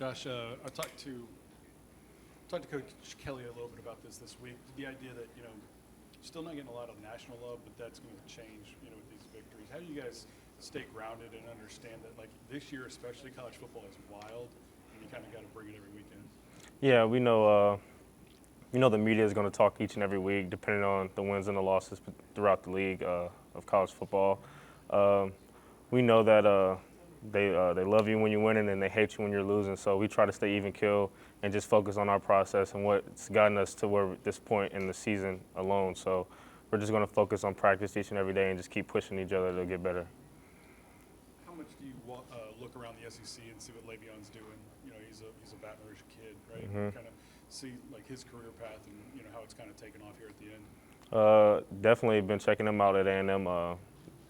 Josh, I talked to Coach Kelly a little bit about this week. The idea that still not getting a lot of national love, but that's going to change with these victories. How do you guys stay grounded and understand that this year, especially college football, is wild, and you kind of got to bring it every weekend? Yeah, we know. The media is going to talk each and every week, depending on the wins and the losses throughout the league of college football. We know that they love you when you're winning and they hate you when you're losing. So we try to stay even keel and just focus on our process and what's gotten us to this point in the season alone. So we're just going to focus on practice each and every day and just keep pushing each other to get better. How much do you look around the SEC and see what Le'Veon's doing? He's a Baton Rouge kid, right? Mm-hmm. Kind of see his career path and how it's kind of taken off here at the end. Definitely been checking him out at A&M.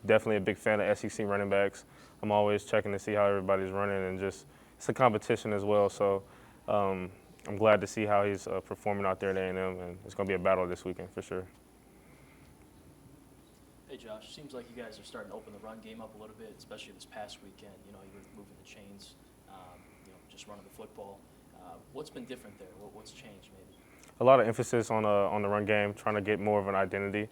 Definitely a big fan of SEC running backs. I'm always checking to see how everybody's running, and just it's a competition as well. So I'm glad to see how he's performing out there at A&M, and it's going to be a battle this weekend for sure. Hey Josh, seems like you guys are starting to open the run game up a little bit, especially this past weekend. You were moving the chains, just running the football. What's been different there? What's changed maybe? A lot of emphasis on the run game, trying to get more of an identity,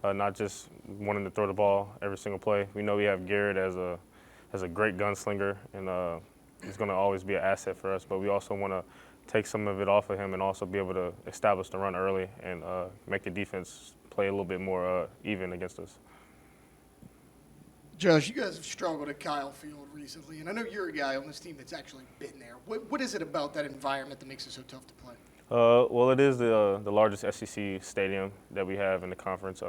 not just wanting to throw the ball every single play. We know we have Garrett as a great gunslinger, and he's going to always be an asset for us. But we also want to take some of it off of him and also be able to establish the run early and make the defense play a little bit more even against us. Josh, you guys have struggled at Kyle Field recently, and I know you're a guy on this team that's actually been there. What is it about that environment that makes it so tough to play? Well, it is the largest SEC stadium that we have in the conference.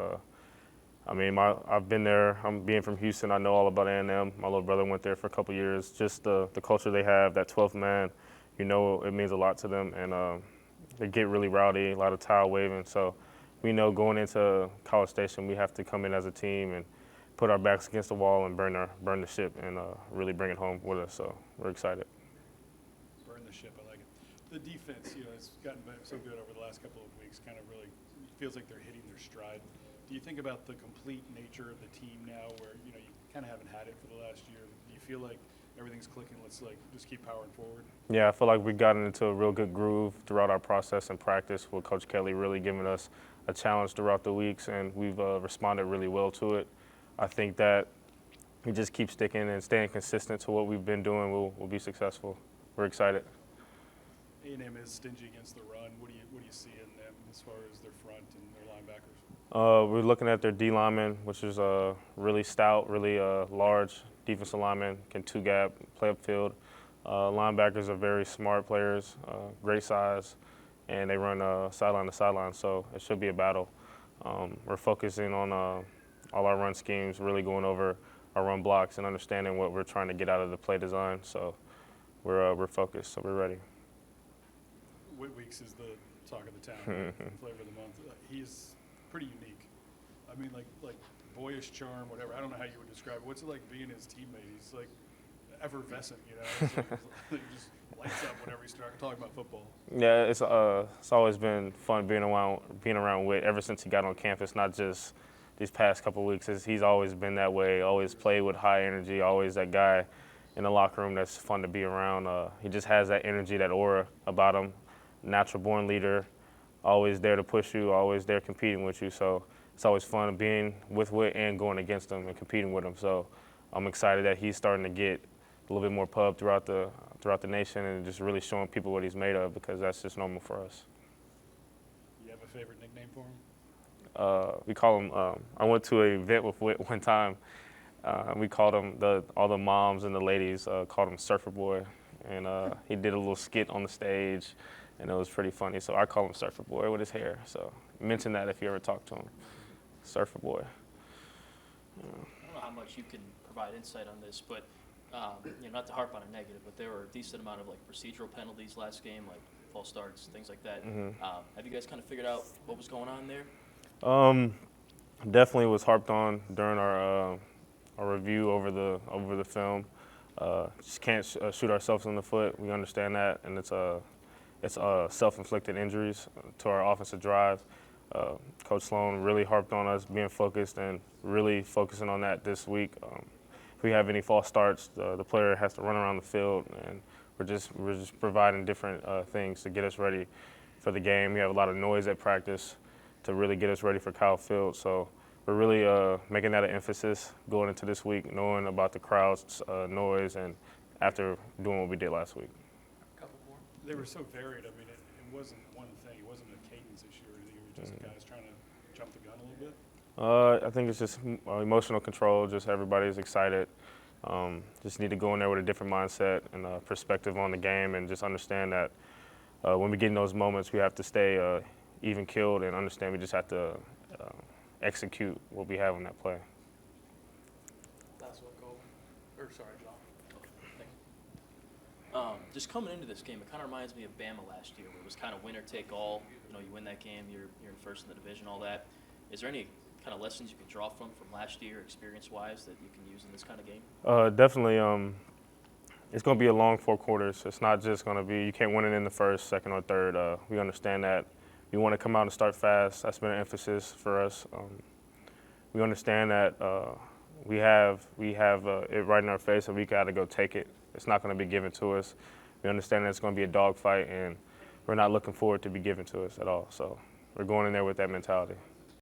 I've been there. I'm being from Houston. I know all about A&M. My little brother went there for a couple years. Just the culture they have, that 12th man, it means a lot to them, and they get really rowdy, a lot of towel waving. So we know going into College Station, we have to come in as a team and put our backs against the wall and burn the ship and really bring it home with us. So we're excited. Burn the ship, I like it. The defense, has gotten so good over the last couple of weeks. Kind of really feels like they're hitting their stride. Do you think about the complete nature of the team now, where you kind of haven't had it for the last year? Do you feel like everything's clicking? Let's just keep powering forward. Yeah, I feel like we've gotten into a real good groove throughout our process and practice, with Coach Kelly really giving us a challenge throughout the weeks, and we've responded really well to it. I think that we just keep sticking and staying consistent to what we've been doing. We'll be successful. We're excited. A&M is stingy against the run. What do you see in them as far as their front and their linebackers? We're looking at their D lineman, which is really stout, really large defensive lineman, can two-gap, play upfield. Linebackers are very smart players, great size, and they run sideline to sideline, so it should be a battle. We're focusing on all our run schemes, really going over our run blocks and understanding what we're trying to get out of the play design. So we're focused, so we're ready. Whit Weeks is the talk of the town, flavor of the month. He's pretty unique. I mean, like boyish charm, whatever. I don't know how you would describe it. What's it like being his teammate? He's like effervescent, It's he just lights up whenever he's talking about football. Yeah, it's always been fun being around Whit ever since he got on campus, not just these past couple of weeks. He's always been that way, always played with high energy, always that guy in the locker room that's fun to be around. He just has that energy, that aura about him, natural born leader, always there to push you, always there competing with you. So it's always fun being with Whit and going against him and competing with him. So I'm excited that he's starting to get a little bit more pub throughout the nation and just really showing people what he's made of, because that's just normal for us. You have a favorite nickname for him? We call him, I went to an event with Whit one time. We called him, all the moms and the ladies called him Surfer Boy. And he did a little skit on the stage, and it was pretty funny. So I call him Surfer Boy with his hair. So mention that if you ever talk to him. Surfer Boy. I don't know how much you can provide insight on this, but not to harp on a negative, but there were a decent amount of procedural penalties last game, like false starts, things like that. Mm-hmm. Have you guys kind of figured out what was going on there? Definitely was harped on during our review over the film. Just can't shoot ourselves in the foot. We understand that, and it's self-inflicted injuries to our offensive drive. Coach Sloan really harped on us being focused and really focusing on that this week. If we have any false starts, the player has to run around the field, and we're just providing different things to get us ready for the game. We have a lot of noise at practice to really get us ready for Kyle Field. So we're really making that an emphasis going into this week, knowing about the crowd's noise, and after doing what we did last week. Couple more. They were so varied. I mean, it wasn't one thing. It wasn't a cadence issue or anything. It was just guys trying to jump the gun a little bit. I think it's just emotional control. Just everybody's excited. Just need to go in there with a different mindset and perspective on the game, and just understand that when we get in those moments, we have to stay even keeled and understand we just have to execute what we have on that play. Last one, Cole. Or sorry, John. Okay, thank you. Just coming into this game, it kind of reminds me of Bama last year, where it was kind of winner take all. You know, you win that game, you're first in the division, all that. Is there any kind of lessons you can draw from last year, experience-wise, that you can use in this kind of game? Definitely. It's going to be a long 4 quarters. It's not just going to be you can't win it in the first, second, or third. We understand that. We want to come out and start fast. That's been an emphasis for us. We understand that we have it right in our face, and we got to go take it. It's not going to be given to us. We understand that it's going to be a dogfight, and we're not looking forward to be given to us at all. So we're going in there with that mentality.